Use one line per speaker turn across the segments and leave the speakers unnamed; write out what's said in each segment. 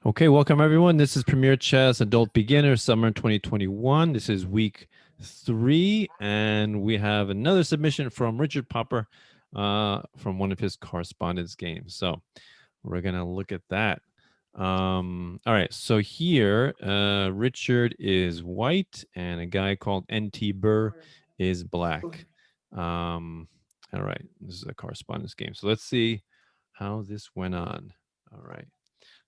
Okay, welcome everyone. This is Premier Chess Adult Beginner Summer 2021. This is week 3, and we have another submission from Richard Popper from one of his correspondence games. So we're gonna look at that. All right, so here Richard is white, and a guy called NTBurr is black. All right, this is a correspondence game. So let's see how this went on. All right.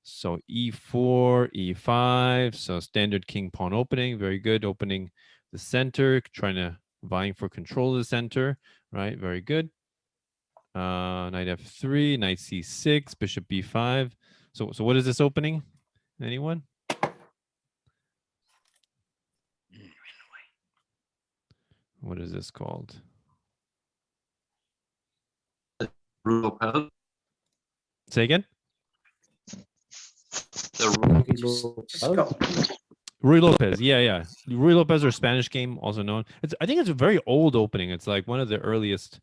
So e4, e5. So standard king pawn opening. Very good. Opening the center, trying to vying for control of the center. Right. Very good. Knight f3, knight c6, bishop b5. So what is this opening? Anyone? What is this called? Say again? Ruy Lopez, yeah. Ruy Lopez, or Spanish game, also known. I think it's a very old opening. It's like one of the earliest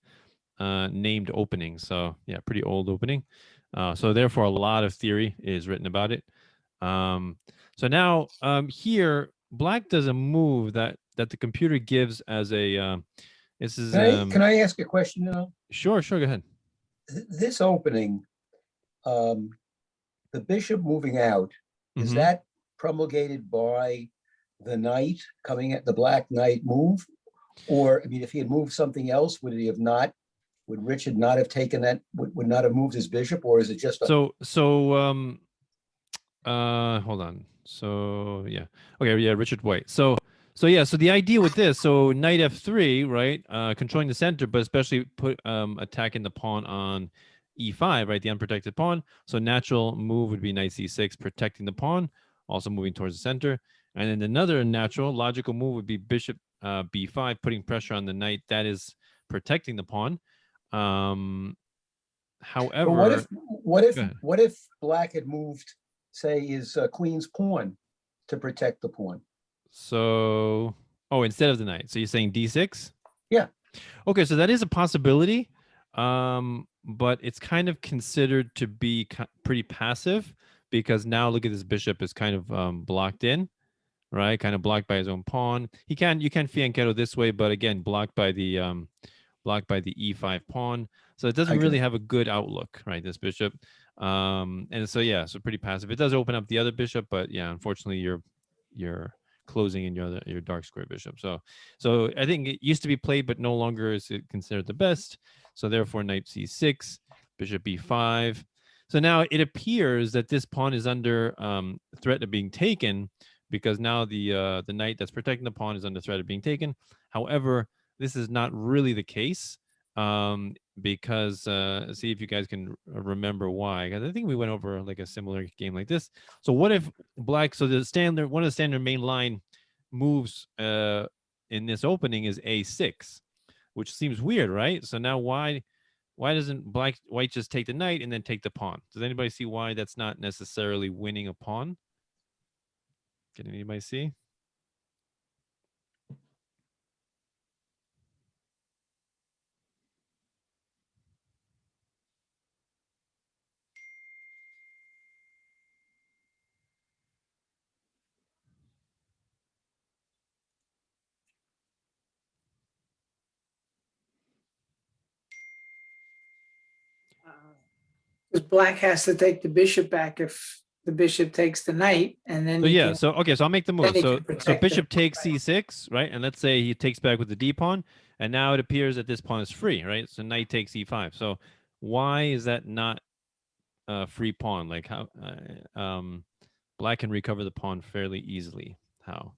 named openings. So yeah, pretty old opening. So therefore, a lot of theory is written about it. So now here, black does a move that the computer gives as a. This is.
Can I ask a question now?
Sure. Go ahead.
This opening, the bishop moving out, is that promulgated by the knight coming at the black knight move? Or, I mean, if he had moved something else, would he have not? Would Richard not have taken that? Would not have moved his bishop, or is it just
hold on. So yeah, okay, yeah, Richard White. So the idea with this, so knight f3, right, controlling the center, but especially attacking the pawn on e5, right, the unprotected pawn. So natural move would be knight c6, protecting the pawn, also moving towards the center. And then another natural logical move would be bishop b5, putting pressure on the knight. That is protecting the pawn. However,
what if black had moved, say, his queen's pawn to protect the pawn?
So, instead of the knight. So you're saying d6?
Yeah.
Okay, so that is a possibility, but it's kind of considered to be pretty passive, because now look at this bishop is kind of blocked in, right? Kind of blocked by his own pawn. You can fianchetto this way, but again, blocked by the e5 pawn. So it doesn't really have a good outlook, right? This bishop, and so yeah, so pretty passive. It does open up the other bishop, but yeah, unfortunately, you're closing in your dark square bishop. So I think it used to be played, but no longer is it considered the best. So therefore, knight c6, bishop b5. So now it appears that this pawn is under threat of being taken, because now the knight that's protecting the pawn is under threat of being taken. However, this is not really the case, because see if you guys can remember why. Because I think we went over like a similar game like this. So what if black? So one of the standard main line moves in this opening is a6, which seems weird, right? So now why doesn't white just take the knight and then take the pawn? Does anybody see why that's not necessarily winning a pawn? Can anybody see?
Because black has to take the bishop back if the bishop takes the knight, and then
so I'll make the move. So bishop takes c6, right? And let's say he takes back with the d pawn, and now it appears that this pawn is free, right? So knight takes e5. So why is that not a free pawn? Like how black can recover the pawn fairly easily. How?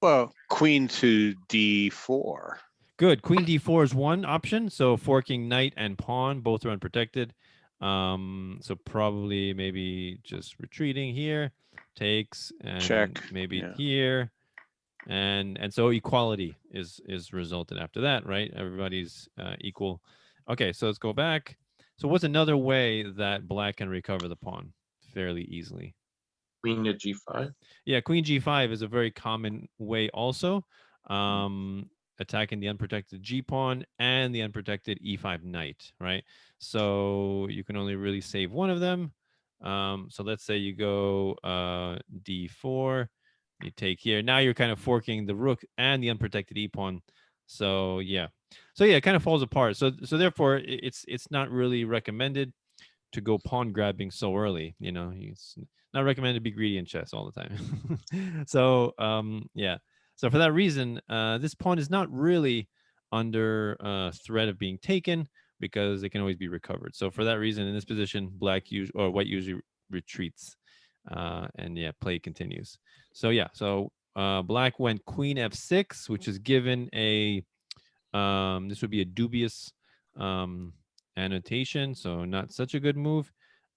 Well, queen to d4.
Good. Queen d4 is one option. So forking knight and pawn, both are unprotected. So probably maybe just retreating here, takes, and
check,
maybe here, and so equality is resulted after that, right? Everybody's equal. Okay, so let's go back. So what's another way that black can recover the pawn fairly easily?
Queen to g5.
Yeah, queen g5 is a very common way also. Attacking the unprotected g pawn and the unprotected e5 knight, right? So you can only really save one of them. So let's say you go d4, you take here. Now you're kind of forking the rook and the unprotected e pawn. So yeah, it kind of falls apart. So therefore, it's not really recommended to go pawn grabbing so early. It's not recommended to be greedy in chess all the time. So yeah. So for that reason, this pawn is not really under threat of being taken because it can always be recovered. So for that reason, in this position, white usually retreats, and yeah, play continues. So yeah, so black went queen f6, which is given a this would be a dubious annotation, so not such a good move,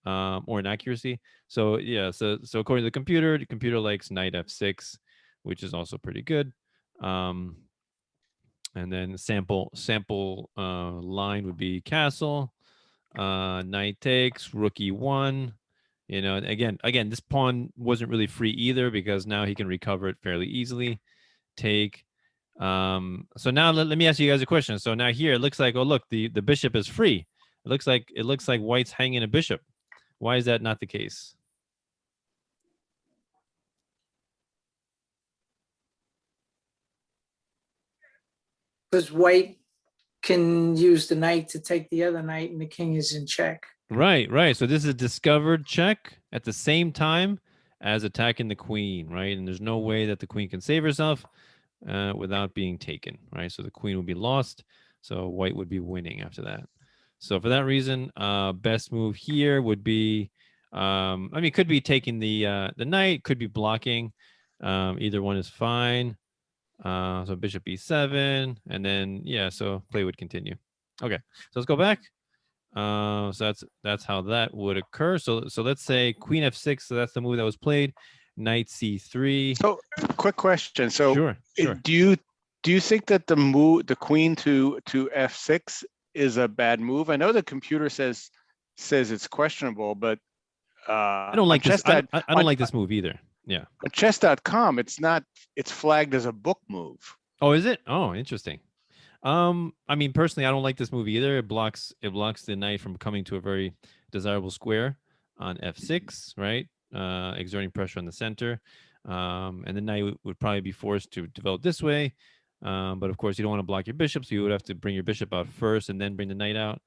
or an accuracy. So yeah, so according to the computer likes knight f6, which is also pretty good. And then sample line would be castle, knight takes, rook e1. And again, this pawn wasn't really free either because now he can recover it fairly easily. Take. So now let me ask you guys a question. So now here it looks like, oh look, the bishop is free. It looks like white's hanging a bishop. Why is that not the case?
Because white can use the knight to take the other knight, and the king is in check.
Right. So this is a discovered check at the same time as attacking the queen, right? And there's no way that the queen can save herself without being taken, right? So the queen would be lost. So white would be winning after that. So for that reason, best move here would be, could be taking the knight, could be blocking. Either one is fine. So bishop e7, and then yeah, so play would continue. Okay, so let's go back. So that's how that would occur. So let's say queen f6. So that's the move that was played. Knight c3.
So, quick question. So,
Sure.
do you think that the queen to f6 is a bad move? I know the computer says it's questionable, but
I don't like this. I don't like this move either. Yeah.
On chess.com, it's flagged as a book move.
Oh, is it? Oh, interesting. Personally, I don't like this move either. It blocks the knight from coming to a very desirable square on f6, right? Exerting pressure on the center. And the knight would probably be forced to develop this way. But of course, you don't want to block your bishop, so you would have to bring your bishop out first and then bring the knight out.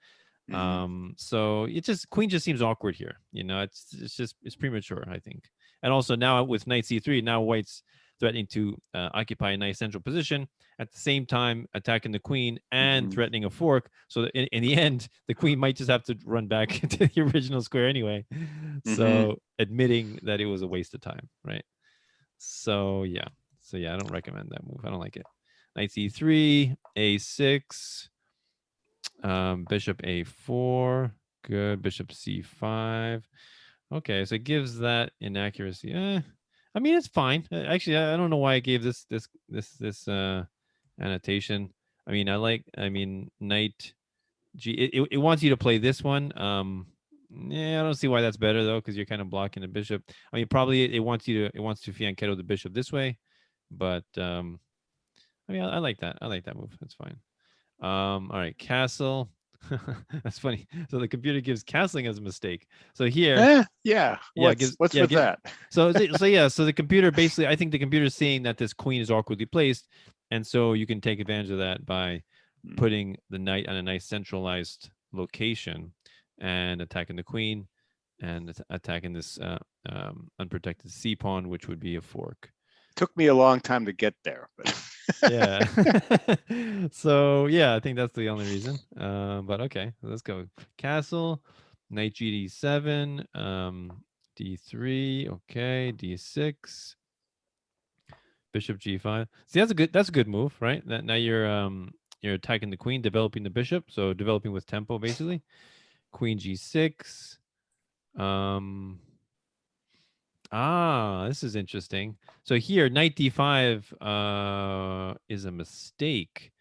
So queen just seems awkward here. It's premature, I think. And also now with knight c3, now white's threatening to occupy a nice central position at the same time attacking the queen and threatening a fork. So in the end, the queen might just have to run back to the original square anyway. So admitting that it was a waste of time, right? So yeah, I don't recommend that move. I don't like it. Knight c3, a6, bishop a4, good. Bishop c5. Okay, so it gives that inaccuracy. It's fine. Actually, I don't know why I gave this annotation. Knight G. It wants you to play this one. Yeah, I don't see why that's better though, because you're kind of blocking the bishop. Probably it wants to fianchetto the bishop this way, but I like that. I like that move. That's fine. All right, castle. That's funny. So the computer gives castling as a mistake. So here,
What's with that?
So the computer basically, I think the computer is seeing that this queen is awkwardly placed, and so you can take advantage of that by putting the knight on a nice centralized location and attacking the queen and attacking this unprotected c pawn, which would be a fork.
Took me a long time to get there, but
yeah. So yeah, I think that's the only reason. But okay, let's go. Castle, knight d7, d3, okay, d6, bishop g5. See, that's a good move, right? That now you're attacking the queen, developing the bishop, so developing with tempo basically. Queen g6. This is interesting. So here, knight d5 is a mistake.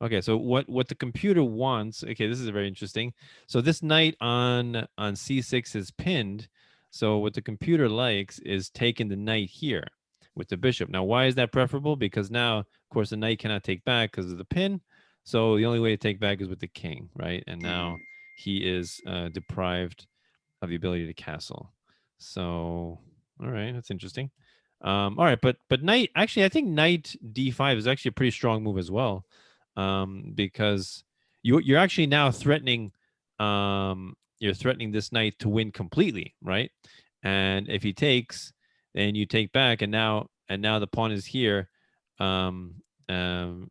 Okay, so what the computer wants, okay, this is very interesting. So this knight on c6 is pinned. So what the computer likes is taking the knight here with the bishop. Now, why is that preferable? Because now, of course, the knight cannot take back because of the pin. So the only way to take back is with the king, right? And now he is deprived of the ability to castle. So, all right, that's interesting. All right, but knight, actually, I think knight d5 is actually a pretty strong move as well, because you're actually now threatening, you're threatening this knight to win completely, right? And if he takes, then you take back, and now the pawn is here, um, um,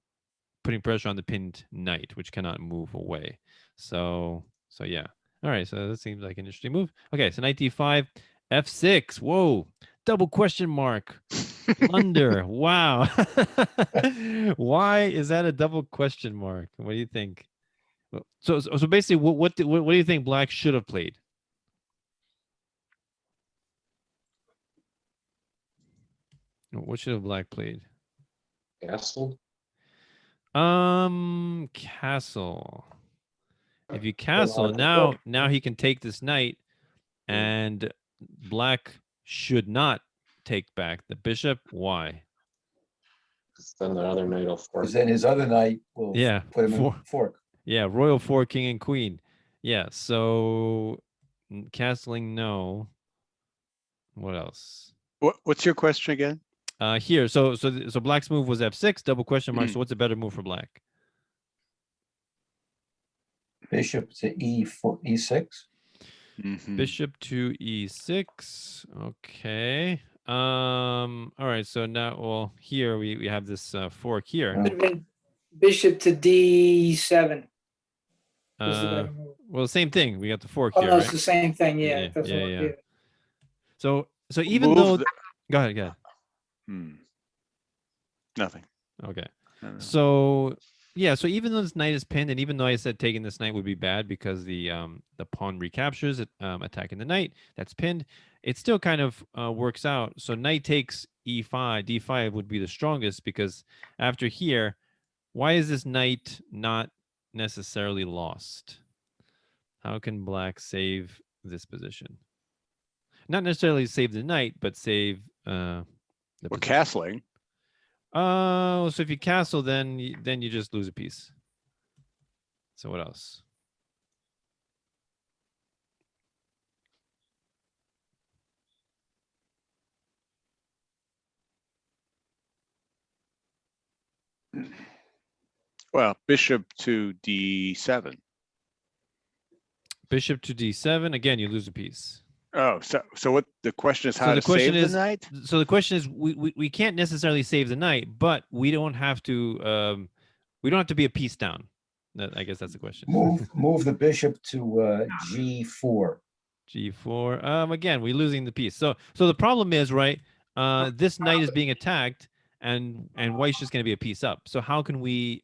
putting pressure on the pinned knight, which cannot move away. So yeah. All right, so that seems like an interesting move. Okay, so knight d5, f6. Whoa, double question mark. Blunder. Wow. Why is that a double question mark? What do you think? So basically, what do you think Black should have played? What should have Black played?
Castle.
Castle. If you castle, now he can take this knight, and Black should not take back the bishop. Why?
'Cause then the other knight will
Because
force.
then his other knight will
Yeah,
put him in
four.
fork.
Yeah, royal 4, king and queen. Yeah, so castling, no. What else?
What's your question again?
Here, so Black's move was f6, double question mark.
Mhm.
So what's a better move for Black?
Bishop to e4, e6.
Mhm.
Bishop to e6. Okay. All right. So now, well, here we have this fork here.
Would have been bishop to d7 was the
Uh,
better move.
well, same thing. We got the fork
Oh,
here,
no,
right?
it's the same thing. Yeah,
Yeah,
it doesn't
yeah,
work
yeah.
either.
So even
Move
though,
the-
go ahead.
Nothing.
Okay.
I don't know.
So yeah, so even though this knight is pinned, and even though I said taking this knight would be bad because the pawn recaptures it, attacking the knight that's pinned, it still kind of works out. So knight takes e5, d5 would be the strongest, because after here, why is this knight not necessarily lost? How can Black save this position? Not necessarily save the knight, but save the
We're
position.
castling.
Oh, so if you castle, then you just lose a piece. So what else?
Well, bishop to d7.
Bishop to d7. Again, you lose a piece.
Oh, so what the question is
So
how
the
to
question
save
is-
the knight?
So the question is, we can't necessarily save the knight, but we don't have to be a piece down. I guess that's the question.
Move the bishop to g4.
G4. Again, we're losing the piece. So the problem is, right? This knight is being attacked, and white's just going to be a piece up. So how can we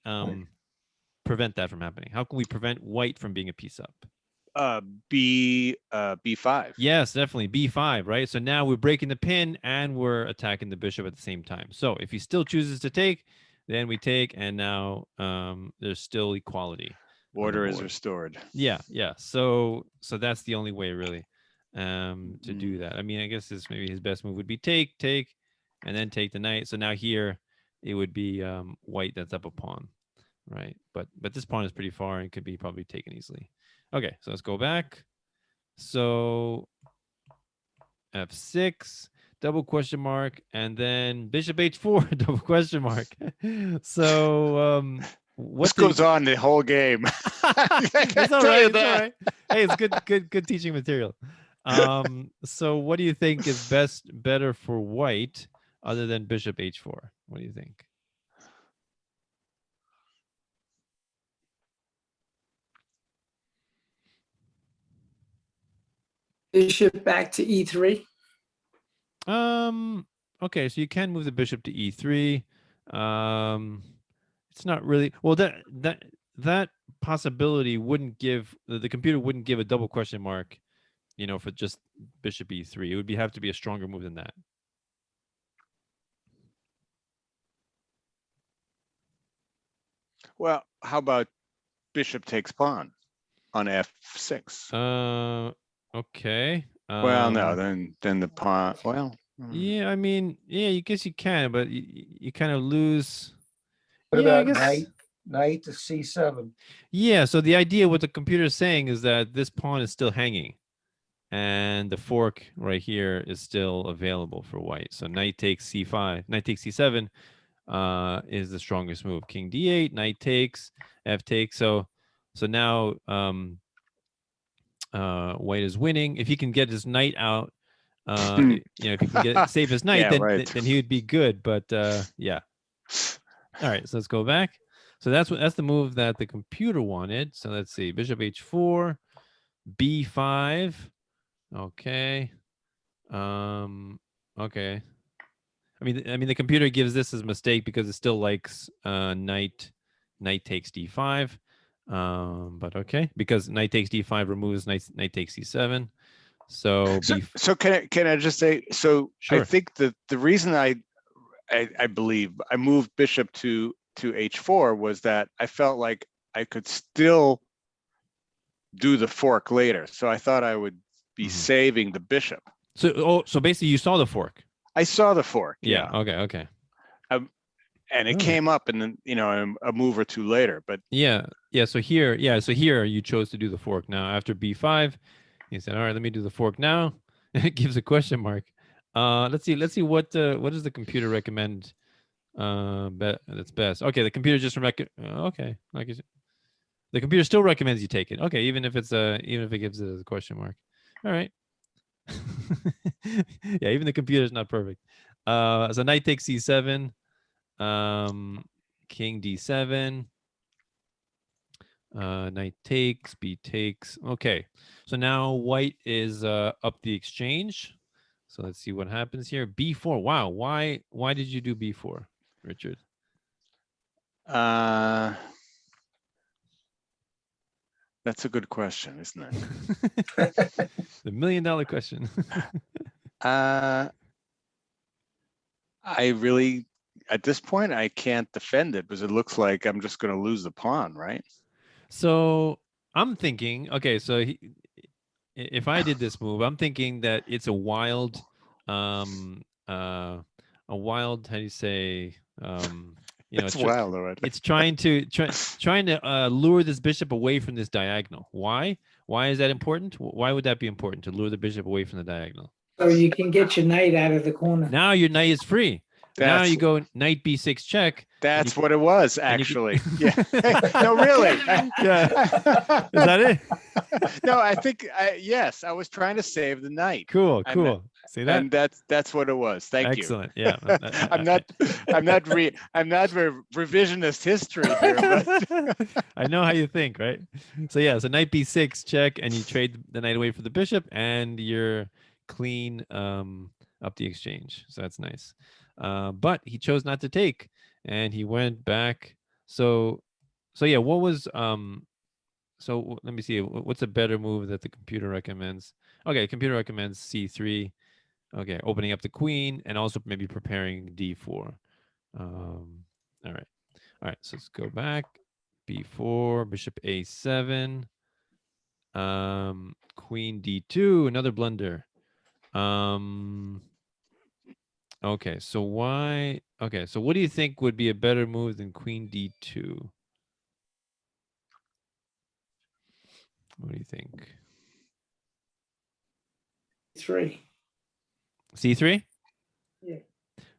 prevent that from happening? How can we prevent white from being a piece up?
B5.
Yes, definitely b5, right? So now we're breaking the pin and we're attacking the bishop at the same time. So if he still chooses to take, then we take, and now there's still equality.
Order is
board.
restored.
Yeah. So that's the only way really to do that. I mean, I guess this maybe his best move would be take, and then take the knight. So now here it would be white that's up a pawn, right? But this pawn is pretty far and could be probably taken easily. Okay, so let's go back. So f6, double question mark, and then bishop h4, double question mark. So
This goes on the whole game.
It's all right. It's all right. Hey, it's good teaching material. So what do you think is better for white other than bishop h4? What do you think?
Bishop back to e3.
Okay, so you can move the bishop to e3. It's not really well that possibility wouldn't give the computer wouldn't give a double question mark, for just bishop e3. It would have to be a stronger move than that.
Well, how about bishop takes pawn on f6?
Okay.
Well, no, then the pawn. Well,
Yeah, I mean, yeah, you guess you can, but you kind of lose.
What
Yeah, I
about
guess.
knight to c7.
Yeah, so the idea what the computer is saying is that this pawn is still hanging, and the fork right here is still available for white. So knight takes c5, knight takes c7 is the strongest move. King d8, knight takes, f takes. So now white is winning. If he can get his knight out, if he can save his knight,
Yeah,
then
right.
then he would be good. But yeah. All right, so let's go back. So that's the move that the computer wanted. So let's see, bishop h4, b5. Okay. Okay. I mean the computer gives this as a mistake because it still likes knight takes d5. But okay, because knight takes d5 removes knight takes c7. So
So can I just say, so I
Sure.
think that the reason I believe I moved bishop to h4 was that I felt like I could still do the fork later. So I thought I would be saving the bishop.
So basically you saw the fork.
I saw the fork. Yeah.
Okay.
And it
All right.
came up, and then a move or two later. But
Yeah. So here you chose to do the fork. Now after b5, he said, "All right, let me do the fork now." It gives a question mark. Let's see what does the computer recommend? That's best. Okay, the computer just okay, like you said, the computer still recommends you take it. Okay, even if it gives it as a question mark. All right. Yeah, even the computer is not perfect. So knight takes c7, king d7, knight takes, b takes. Okay, so now white is up the exchange. So let's see what happens here. b4. Wow, why did you do b4, Richard?
that's a good question, isn't it?
The $1 million question.
I really, at this point, I can't defend it because it looks like I'm just going to lose the pawn, right?
So I'm thinking, okay, so if I did this move, I'm thinking that it's a wild, how do you say,
It's wild, already.
it's trying to lure this bishop away from this diagonal. Why? Why is that important? Why would that be important to lure the bishop away from the diagonal?
So you can get your knight out of the corner.
Now your knight is free. Now you go knight b6 check.
That's what it was, actually. Yeah. No, really.
Yeah. Is that it?
No, I think yes. I was trying to save the knight.
Cool. See that?
And that's what it was. Thank you.
Excellent. Yeah.
I'm not revisionist history here, but
I know how you think, right? So yeah, so knight b6 check, and you trade the knight away for the bishop, and you're clean up the exchange. So that's nice. But he chose not to take, and he went back. So yeah, what was so let me see, what's a better move that the computer recommends? Okay, computer recommends c3. Okay, opening up the queen and also maybe preparing d4. All right, so let's go back. b4, bishop a7, queen d2, another blunder. Okay, so what do you think would be a better move than queen d2? What do you think?
3.
c3?
Yeah.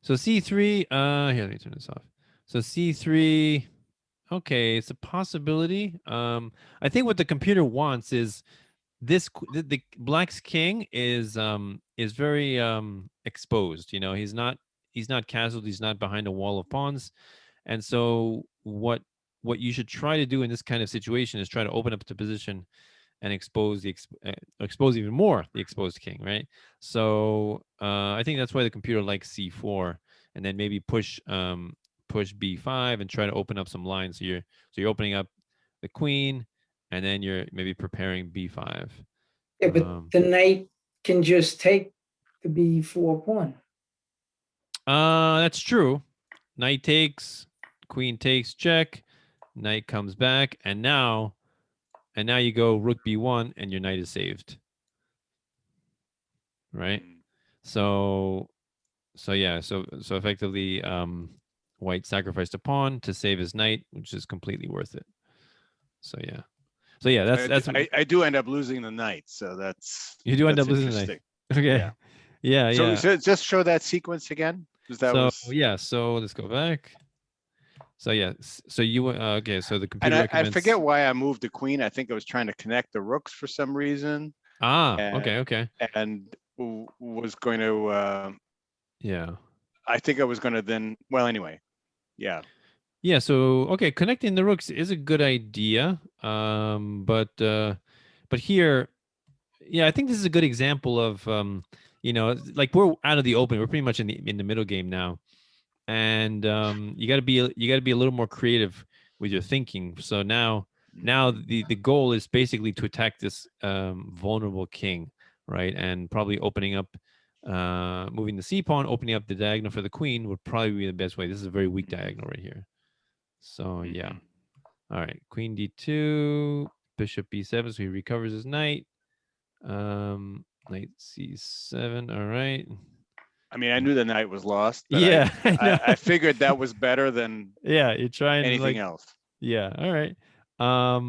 So c3, here, let me turn this off. So c3, okay, it's a possibility. I think what the computer wants is the black's king is very exposed. He's not castled, he's not behind a wall of pawns. And so what you should try to do in this kind of situation is try to open up the position and expose expose even more the exposed king, right? So I think that's why the computer likes c4, and then maybe push b5 and try to open up some lines. So you're opening up the queen, and then you're maybe preparing b5.
Yeah, but the knight can just take the b4 pawn.
That's true. Knight takes, queen takes, check. Knight comes back, and now you go rook b1, and your knight is saved. Right? So yeah, so effectively, white sacrificed a pawn to save his knight, which is completely worth it. So yeah, that's
I do end up losing the knight, so that's
you do end up losing the
interesting.
knight. Okay.
Yeah.
Yeah.
So just show that sequence again, because that
So
was.
yeah, so let's go back. So yeah, so you okay? So the
And
computer
I
recommends.
forget why I moved the queen. I think I was trying to connect the rooks for some reason.
Okay.
And was going to.
Yeah.
I think I was going to then. Well, anyway, yeah.
Yeah. So okay, connecting the rooks is a good idea. But here, yeah, I think this is a good example of like we're out of the open. We're pretty much in the middle game now, and you got to be a little more creative with your thinking. So now the goal is basically to attack this vulnerable king, right? And probably opening up, moving the c pawn, opening up the diagonal for the queen would probably be the best way. This is a very weak diagonal right here. So yeah. All right, queen d2, bishop b7, so he recovers his knight. Knight c7. All right.
I mean, I knew the knight was lost, but
Yeah,
I figured that was better than
yeah, you're trying
anything else.
Yeah, all right. I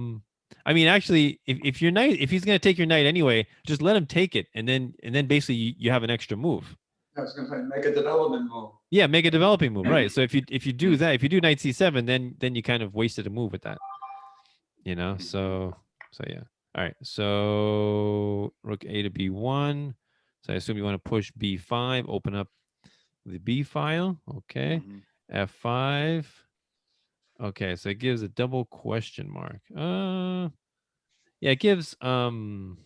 mean, actually, if your knight, if he's gonna take your knight anyway, just let him take it, and then basically you have an extra move.
I was going to say, make a development move.
Yeah, make a developing move, right? So if you do that, if you do knight c7, then you kind of wasted a move with that. So yeah. All right. So rook a to b1. So I assume you want to push b5, open up the b file. Okay. F5. Okay, so it gives a double question mark. Yeah, it gives queen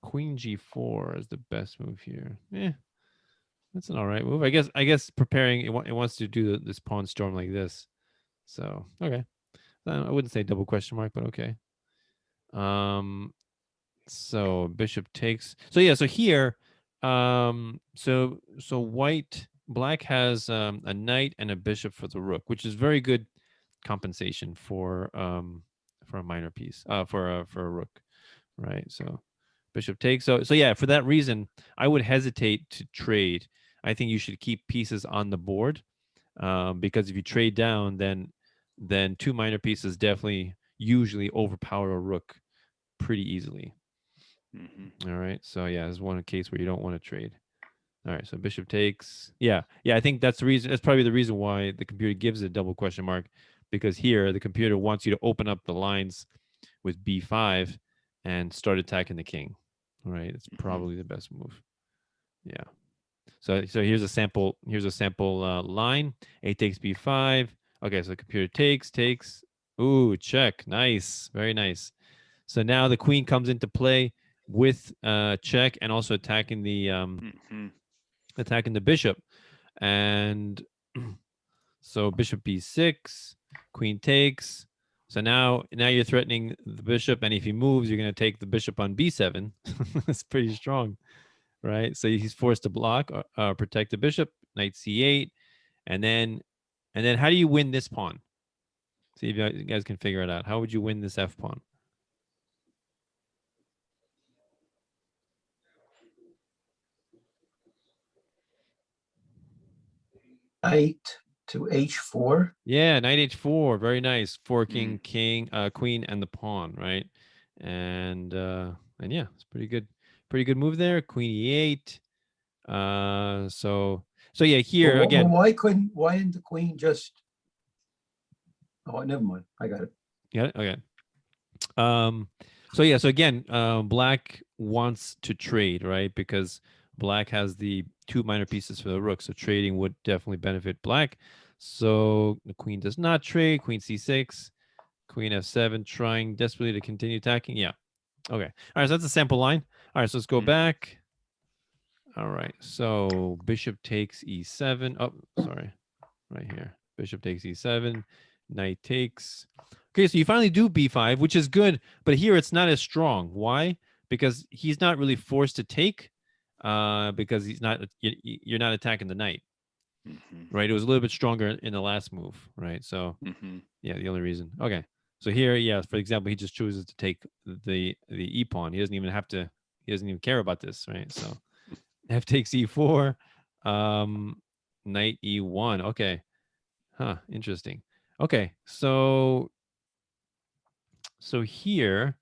g4 as the best move here. That's an all right move. I guess preparing it wants to do this pawn storm like this. So okay, I wouldn't say double question mark, but okay. So bishop takes. So yeah, so here, so black has a knight and a bishop for the rook, which is very good compensation for a minor piece, for a rook, right? So bishop takes. So yeah, for that reason, I would hesitate to trade. I think you should keep pieces on the board, because if you trade down, then two minor pieces definitely usually overpower a rook pretty easily. All right. So yeah, this is one case where you don't want to trade. All right. So bishop takes. Yeah. I think that's the reason. That's probably the reason why the computer gives it a double question mark, because here the computer wants you to open up the lines with b5 and start attacking the king. All right. It's probably the best move. Yeah. So here's a sample. Line. A takes b5. Okay. So the computer takes. Ooh, check. Nice. Very nice. So now the queen comes into play with check and also attacking the bishop. And so bishop b6, queen takes. So now you're threatening the bishop, and if he moves, you're going to take the bishop on b7. That's pretty strong, right? So he's forced to block, protect the bishop. Knight c8, and then how do you win this pawn? See if you guys can figure it out. How would you win this f pawn?
Knight to h4.
Yeah, knight h4, very nice. Forking king, queen, and the pawn, right? And yeah, it's pretty good move there. Queen e8. So yeah, here
Well,
again.
why didn't the queen just? Oh, never mind. I got it.
Yeah. Okay. So yeah. So again, black wants to trade, right? Because black has the two minor pieces for the rook, so trading would definitely benefit black. So the queen does not trade. Queen c6, queen f7, trying desperately to continue attacking. Yeah. Okay. All right. So that's a sample line. All right. So let's go back. All right. So bishop takes e7. Oh, sorry. Right here. Bishop takes e7. Knight takes. Okay. So you finally do b5, which is good, but here it's not as strong. Why? Because he's not really forced to take, because you're not attacking the knight. Right. It was a little bit stronger in the last move. Right. So yeah, the only reason. Okay. So here, yeah, for example, he just chooses to take the e pawn. He doesn't even care about this, right? So f takes e4, knight e1. Okay. Huh, interesting. Okay, so here,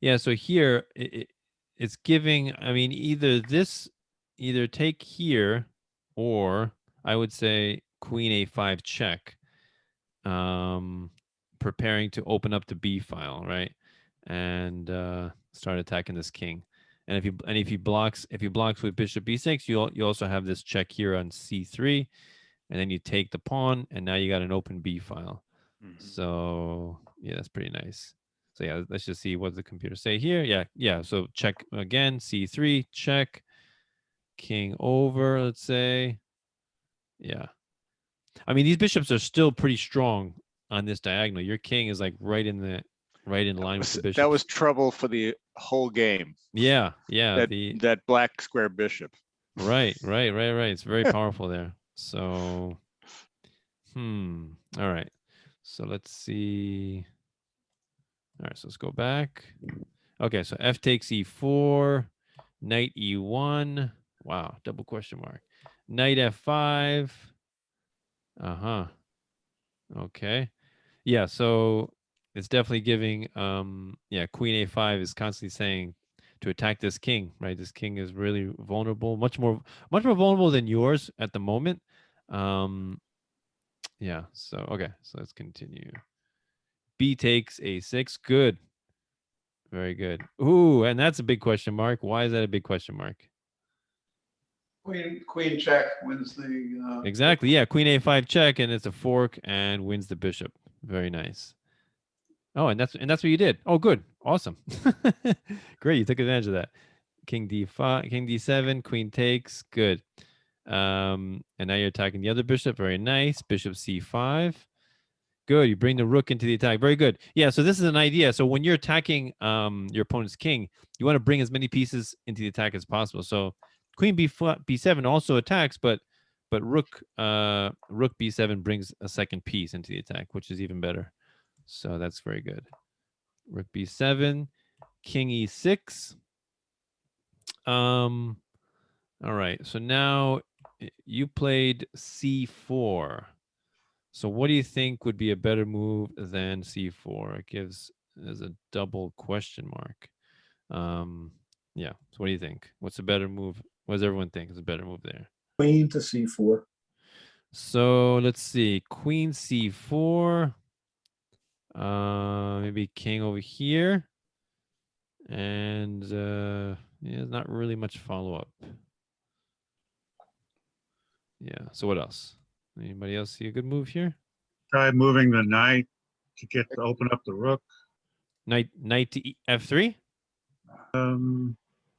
yeah, so here it's giving, I mean, either take here, or I would say queen a5 check, preparing to open up the b file, right? And start attacking this king. And if he blocks with bishop b6, you also have this check here on c3, and then you take the pawn, and now you got an open b file. So yeah, that's pretty nice. So yeah, let's just see what the computer say here. Yeah. So check again, c3, check, king over, let's say. Yeah. I mean, these bishops are still pretty strong on this diagonal. Your king is like right in line with the bishops.
That was trouble for the whole game.
Yeah.
That black square bishop.
Right. It's very powerful there. So, all right. So let's see. All right, so let's go back. Okay, so f takes e4, knight e1. Wow, double question mark. Knight f5. Uh-huh. Okay. Yeah, so it's definitely giving queen a5 is constantly saying to attack this king, right? This king is really vulnerable, much more vulnerable than yours at the moment. Yeah, so okay, so let's continue. B takes a6. Good. Very good. Ooh, and that's a big question mark. Why is that a big question mark?
Queen check wins the.
Exactly. Yeah, queen a5 check, and it's a fork and wins the bishop. Very nice. Oh, and that's what you did. Oh, good. Awesome. Great. You took advantage of that. King d5, king d7, queen takes. Good. And now you're attacking the other bishop. Very nice. Bishop c5. Good. You bring the rook into the attack. Very good. Yeah. So this is an idea. So when you're attacking your opponent's king, you want to bring as many pieces into the attack as possible. So queen b7 also attacks, but rook b7 brings a second piece into the attack, which is even better. So that's very good. Rook b7, king e6. All right. So now you played c4. So what do you think would be a better move than c4? It gives as a double question mark. Yeah. So what do you think? What's a better move? What does everyone think is a better move there?
Queen to c4.
So let's see. Queen c4. Maybe king over here. And yeah, not really much follow-up. Yeah. So what else? Anybody else see a good move here?
Try moving the knight to open up the rook.
Knight to f3?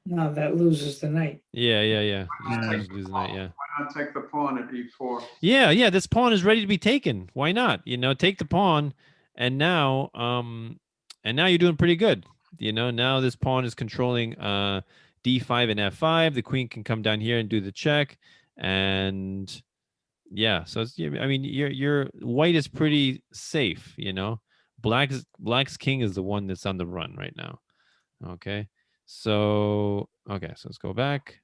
No, that loses the knight.
Yeah.
Yeah.
Just lose the knight, yeah.
Why not take the pawn at e4?
Yeah, this pawn is ready to be taken. Why not? Take the pawn, and now you're doing pretty good. Now this pawn is controlling d5 and f5. The queen can come down here and do the check, and yeah, so it's, I mean, your white is pretty safe. Black's king is the one that's on the run right now. Okay, so let's go back.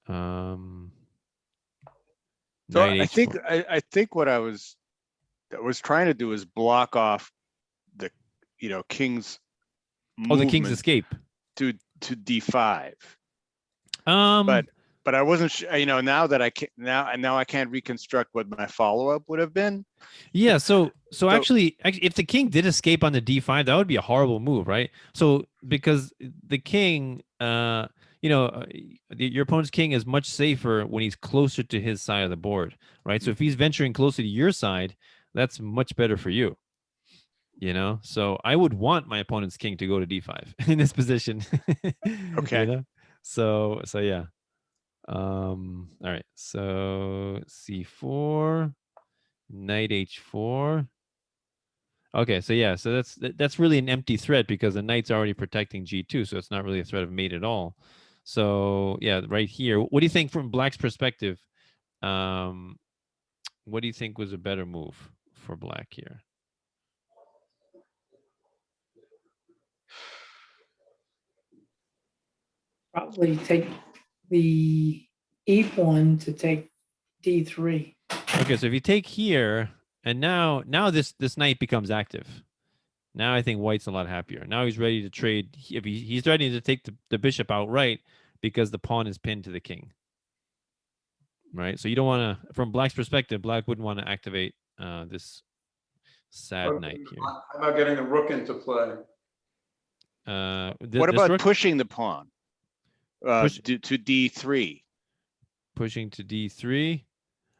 So I think what I was trying to do is block off the king's
the king's escape
to d5. But I wasn't now that I can now I can't reconstruct what my follow-up would have been.
Yeah, so actually if the king did escape on the d5, that would be a horrible move, right? So because the king your opponent's king is much safer when he's closer to his side of the board, right? So if he's venturing closer to your side, that's much better for you. So I would want my opponent's king to go to d5 in this position.
Okay.
So yeah. All right. So c4, knight h4. Okay, so yeah, so that's really an empty threat because the knight's already protecting g2, so it's not really a threat of mate at all. So yeah, right here, what do you think from Black's perspective? What do you think was a better move for Black here?
Probably take the E pawn to take D3.
Okay, so if you take here, and now this knight becomes active. Now I think White's a lot happier. Now he's ready to trade. If he's ready to take the bishop outright because the pawn is pinned to the king. Right, so you don't want to. From Black's perspective, Black wouldn't want to activate this sad knight here.
How about getting a rook into play?
What
This
about
rook
pushing the pawn
Push-
to D3?
pushing to D3?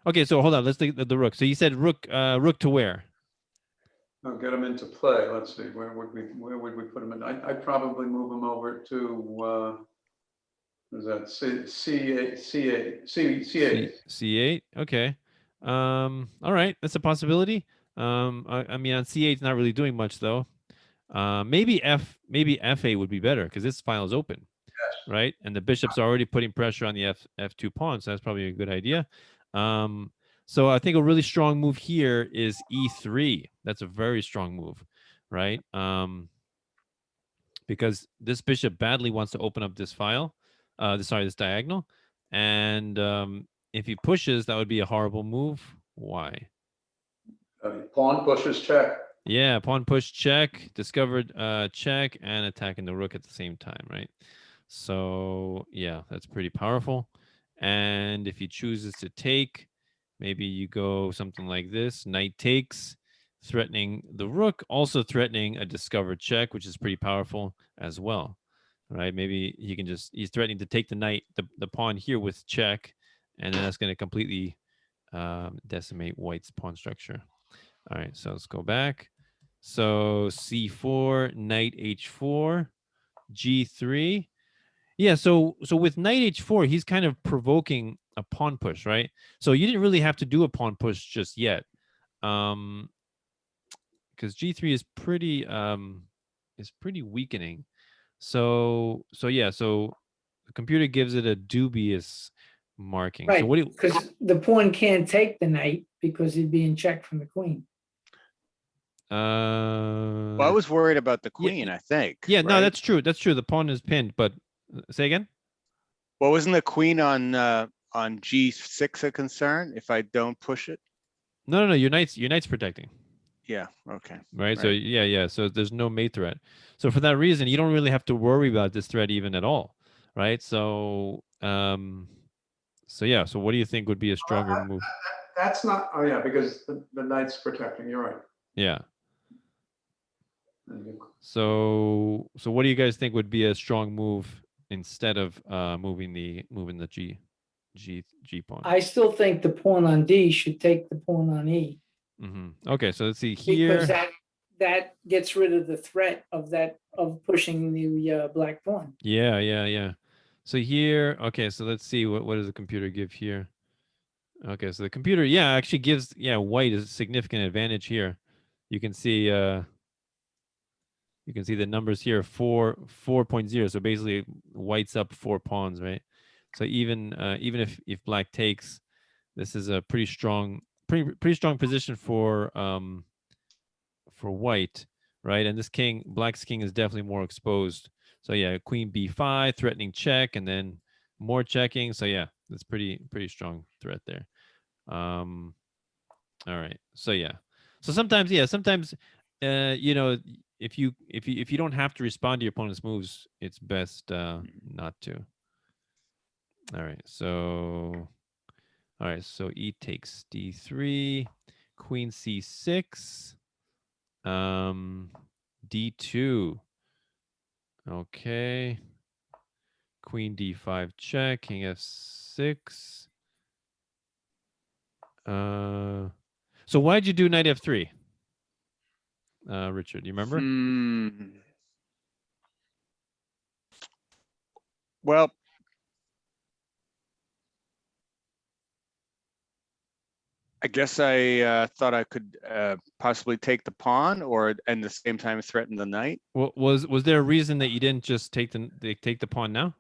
Okay, so hold on. Let's take the rook. So you said rook to where?
No, get him into play. Let's see, where would we put him in? I'd probably move him over to, what is that, C8.
C8. Okay. All right, that's a possibility. I mean, on C8 's not really doing much though. Maybe F8 would be better because this file is open, right? And the bishop's already putting pressure on the F2 pawn, so that's probably a good idea. So I think a really strong move here is E3. That's a very strong move, right? Because this bishop badly wants to open up this file, this diagonal, and if he pushes, that would be a horrible move. Why?
Pawn pushes check.
Yeah, pawn push check, discovered check, and attacking the rook at the same time, right? So yeah, that's pretty powerful. And if he chooses to take, maybe you go something like this: knight takes, threatening the rook, also threatening a discovered check, which is pretty powerful as well, right? Maybe he can he's threatening to take the knight, the pawn here with check, and then that's going to completely decimate White's pawn structure. All right, so let's go back. So C4, knight H4, G3. Yeah, so with knight H4, he's kind of provoking a pawn push, right? So you didn't really have to do a pawn push just yet. Because G3 is pretty weakening. So yeah, so the computer gives it a dubious marking. So
Right,
what do you
because the pawn can't take the knight because he'd be in check from the queen.
Well, I was worried about the queen, I think.
Yeah, no,
right?
that's true. That's true. The pawn is pinned, but say again?
Well, wasn't the queen on G6 a concern if I don't push it?
No, your knight's protecting.
Yeah, okay.
Right? So
Right.
yeah. So there's no mate threat. So for that reason, you don't really have to worry about this threat even at all. Right? So so yeah, so what do you think would be a stronger move?
That's not, oh yeah, because the knight's protecting, you're right.
Yeah.
And you-
So what do you guys think would be a strong move instead of moving the G pawn?
I still think the pawn on D should take the pawn on E.
Okay, so let's see here.
Because that gets rid of the threat of pushing the black pawn.
Yeah. So here, okay, so let's see what does the computer give here? Okay, so the computer, actually gives White a significant advantage here. You can see the numbers here, 4.0. So basically White's up 4 pawns, right? So even if Black takes, this is a pretty strong position for White, right? And this Black's king is definitely more exposed. So yeah, Queen B5, threatening check, and then more checking. So yeah, that's pretty strong threat there. All right. So yeah. So sometimes, if you don't have to respond to your opponent's moves, it's best not to. All right. So E takes D3, Queen C6. D2. Okay. Queen D5 check, King F6. So why'd you do Knight F3? Richard, do you remember?
Well, I guess I thought I could possibly take the pawn, or at the same time threaten the knight.
Well, was there a reason that you didn't just take the pawn now?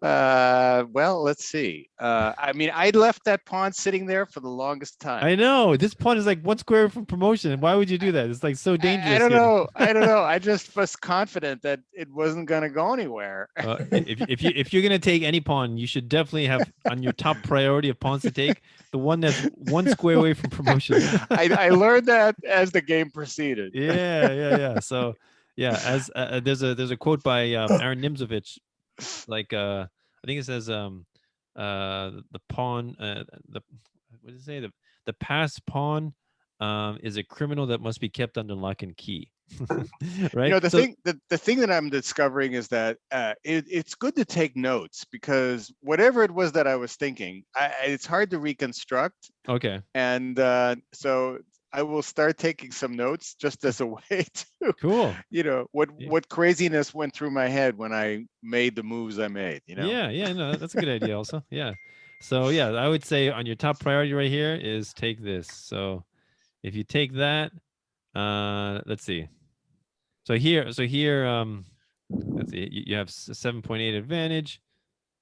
Well, let's see. I mean, I left that pawn sitting there for the longest time.
I know this pawn is like 1 square from promotion. Why would you do that? It's like so dangerous.
I don't
here.
know. I don't know. I just was confident that it wasn't going to go anywhere.
If you're gonna take any pawn, you should definitely have on your top priority of pawns to take the one that's 1 square away from promotion.
I learned that as the game proceeded.
Yeah. So yeah, as there's a quote by Aaron Nimzovich, like I think it says the pawn the what does it say, the passed pawn is a criminal that must be kept under lock and key. Right.
You know, the
So-
thing that I'm discovering is that it's good to take notes, because whatever it was that I was thinking, it's hard to reconstruct.
Okay.
And so I will start taking some notes just as a way to,
Cool.
you know,
Yeah.
what craziness went through my head when I made the moves I made, you know?
Yeah, no, that's a good idea also. Yeah. So yeah, I would say on your top priority right here is take this. So if you take that, let's see. So here, let's see, you have 7.8 advantage.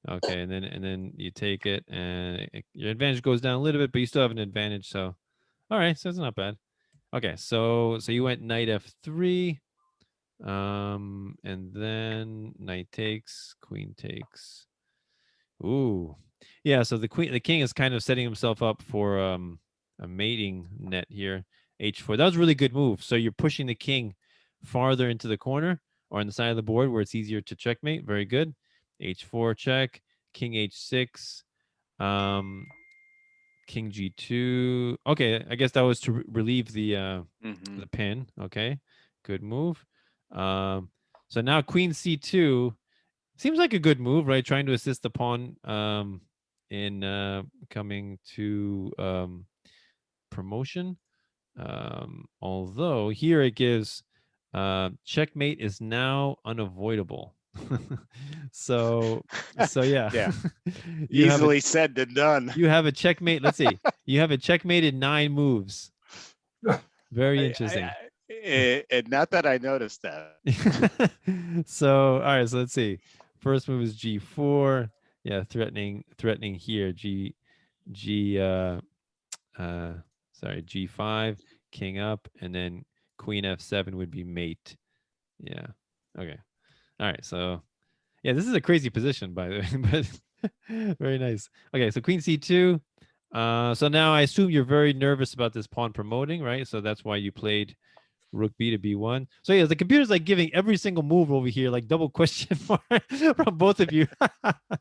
Okay, and then you take it, and your advantage goes down a little bit, but you still have an advantage. So, all right, so it's not bad. Okay, so you went knight f3, and then knight takes, queen takes. Ooh, yeah. So the king is kind of setting himself up for a mating net here. H4. That was a really good move. So you're pushing the king farther into the corner or on the side of the board where it's easier to checkmate. Very good. H4 check. King H6. Um, King G2. Okay, I guess that was to relieve the pin. Okay, good move. So now Queen C2 seems like a good move, right? Trying to assist the pawn in coming to promotion. Although here it gives checkmate is now unavoidable. so yeah.
Yeah.
you have a,
Easily said than done.
you have a checkmate. Let's see. You have a checkmate in 9 moves. Very interesting.
And not that I noticed that.
So all right, so let's see. First move is G4. Yeah, threatening here. Sorry, G5, king up, and then queen F7 would be mate. Yeah. Okay. All right. So yeah, this is a crazy position, by the way, but very nice. Okay, so queen C2. So now I assume you're very nervous about this pawn promoting, right? So that's why you played rook B to B1. So yeah, the computer's like giving every single move over here like double question mark from both of you.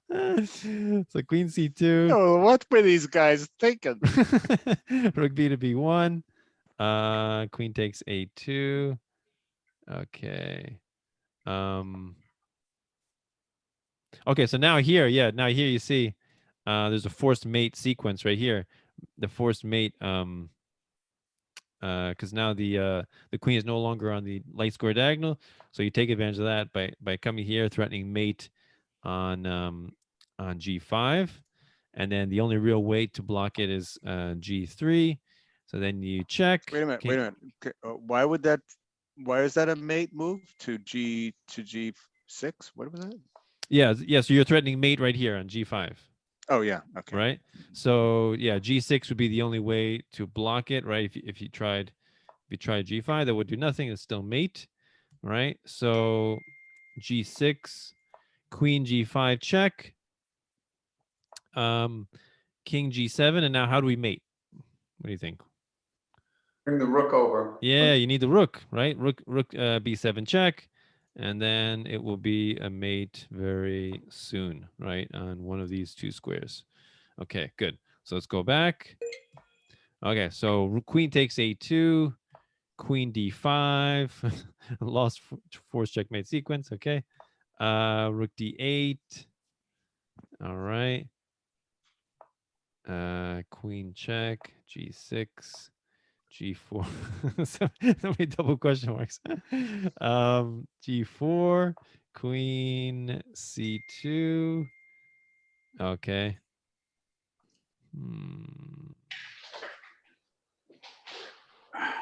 So queen C2.
Oh, what were these guys thinking?
Rook B to B1. Queen takes A2. Okay. Okay, so now here you see there's a forced mate sequence right here. The forced mate because now the queen is no longer on the light square diagonal, so you take advantage of that by coming here, threatening mate on G5, and then the only real way to block it is G3. So then you check.
Wait a minute. Why is that a mate move to G6? What was that?
Yeah. So you're threatening mate right here on G5.
Oh yeah. Okay.
Right. So yeah, G6 would be the only way to block it, right? If you tried G5, that would do nothing. It's still mate, right? So G6, Queen G5 check, King G7, and now how do we mate? What do you think?
Bring the rook over.
Yeah, you need the rook, right? Rook B7 check, and then it will be a mate very soon, right? On one of these 2 squares. Okay, good. So let's go back. Okay, so queen takes A2, queen D5, lost forced checkmate sequence. Okay, rook D8. All right. Queen check, G6, G4. so many double question marks. G4, Queen C2. Okay.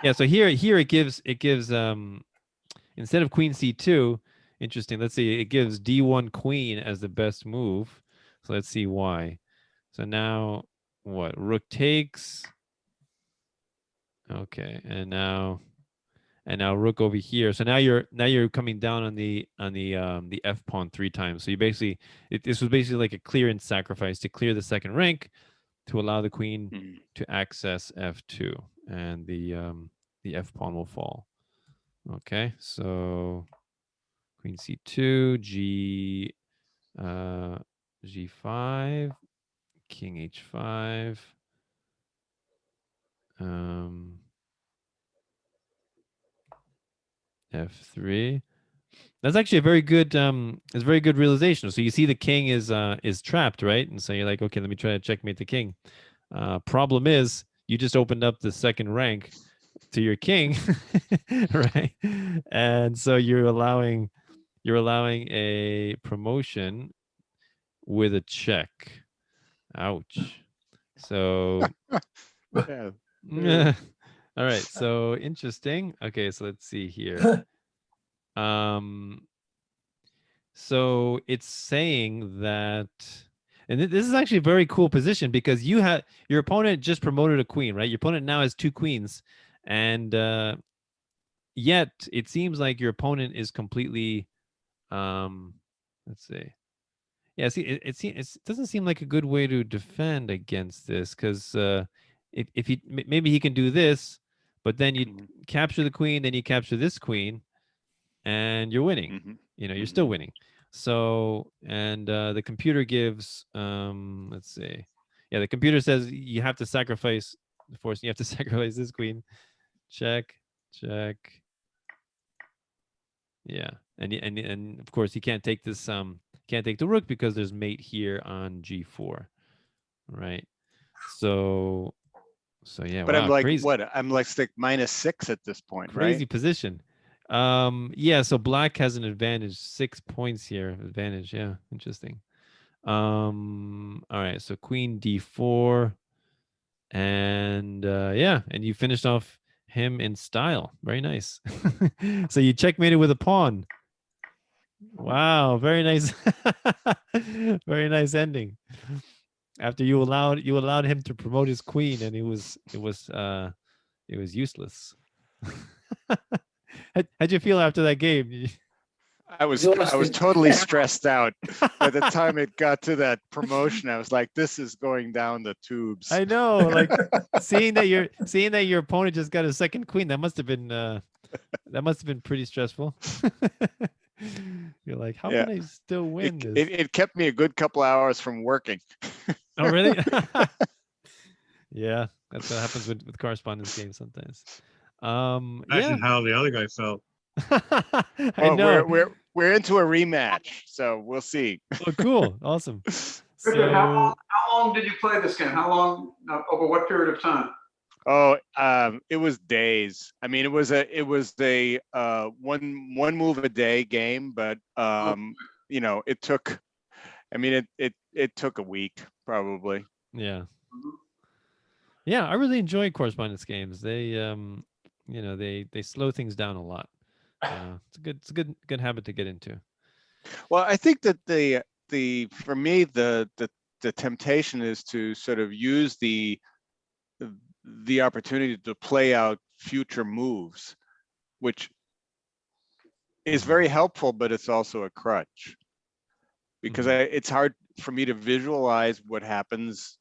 Yeah, so here it gives instead of Queen C2, interesting. Let's see. It gives D1 queen as the best move. So let's see why. So now what? Rook takes. Okay, and now rook over here. So now you're coming down on the F pawn 3 times. So you basically this was basically like a clearance sacrifice to clear the second rank to allow the queen
Mhm.
to access F2, and the F pawn will fall. Okay, so queen C2, G5, king H5. F3. That's actually a very good it's a very good realization. So you see the king is trapped, right? And so you're like, okay, let me try to checkmate the king. Problem is you just opened up the second rank to your king, right? And so you're allowing a promotion with a check. Ouch. So
Yeah.
all right, so interesting. Okay, so let's see here. So it's saying that, and this is actually a very cool position because you had your opponent just promoted a queen, right? Your opponent now has 2 queens, and yet it seems like your opponent is completely, let's see, yeah. See, it doesn't seem like a good way to defend against this because if he maybe he can do this, but then you
Mhm.
capture the queen, then you capture this queen, and you're winning.
Mhm.
You're still
Mhm.
winning. So, and the computer gives, let's see, yeah, the computer says you have to sacrifice the force. You have to sacrifice this queen. Check, check. Yeah, and of course you can't take this. Can't take the rook because there's mate here on G4, right? So, yeah,
But I'm
wow,
like,
crazy.
what? I'm like -6 at this point, right?
Crazy position. Yeah, so black has an advantage, 6 points here. Advantage, yeah, interesting. All right, so queen d4, and yeah, and you finished off him in style. Very nice. So you checkmated with a pawn. Wow, very nice. Very nice ending. After you allowed him to promote his queen, and it was useless. How'd you feel after that game?
I was
Exhausted.
totally stressed out. By the time it got to that promotion, I was like, this is going down the tubes.
I know, like seeing that your opponent just got a second queen, that must have been pretty stressful. You're like, how
Yeah.
can I still win this?
It kept me a good couple hours from working.
Oh, really? Yeah, that's what happens with correspondence games sometimes. Yeah.
Imagine how the other guy felt.
I
Well,
know.
we're into a rematch, so we'll see.
Oh, cool. Awesome.
Richard,
So,
how long did you play this game? How long, over what period of time?
Oh, it was days. I mean, it was a one move a day game, but you know, it took. I mean, it took a week probably.
yeah.
Mhm.
Yeah, I really enjoy correspondence games. They they slow things down a lot. It's a good habit to get into.
Well, I think that for me the temptation is to sort of use the opportunity to play out future moves, which is very helpful, but it's also a crutch because
Mhm.
it's hard for me to visualize what happens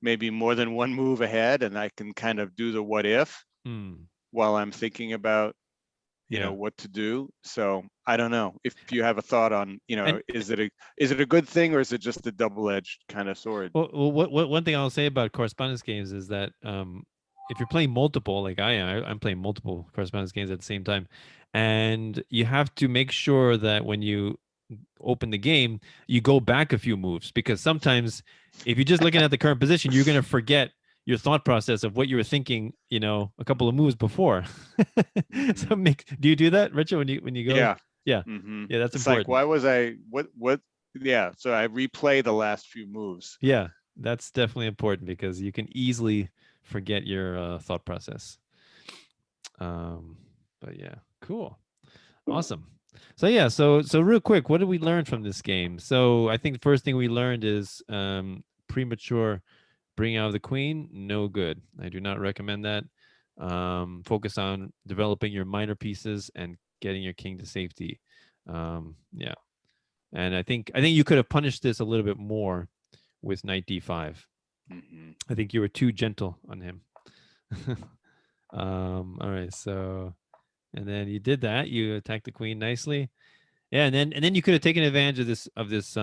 maybe more than one move ahead, and I can kind of do the what if
Mm.
while I'm thinking about
Yeah.
what to do. So I don't know if you have a thought on
And
is it a good thing or is it just a double-edged kind of sword?
well, what one thing I'll say about correspondence games is that if you're playing multiple, like I am, I'm playing multiple correspondence games at the same time, and you have to make sure that when you open the game, you go back a few moves because sometimes if you're just looking at the current position, you're gonna forget your thought process of what you were thinking, a couple of moves before. So
Mhm.
do you do that, Richard, when you go?
Yeah.
Yeah,
Hmm.
yeah, that's
It's like,
important.
why was I what yeah, so I replay the last few moves.
Yeah, that's definitely important because you can easily forget your thought process. But yeah, cool, awesome. So yeah, so real quick, what did we learn from this game? So I think the first thing we learned is premature bringing out of the queen, no good. I do not recommend that. Focus on developing your minor pieces and getting your king to safety. Yeah, and I think you could have punished this a little bit more with knight d5.
Mhm.
I think you were too gentle on him. All right, so and then you did that. You attacked the queen nicely. Yeah, and then you could have taken advantage of this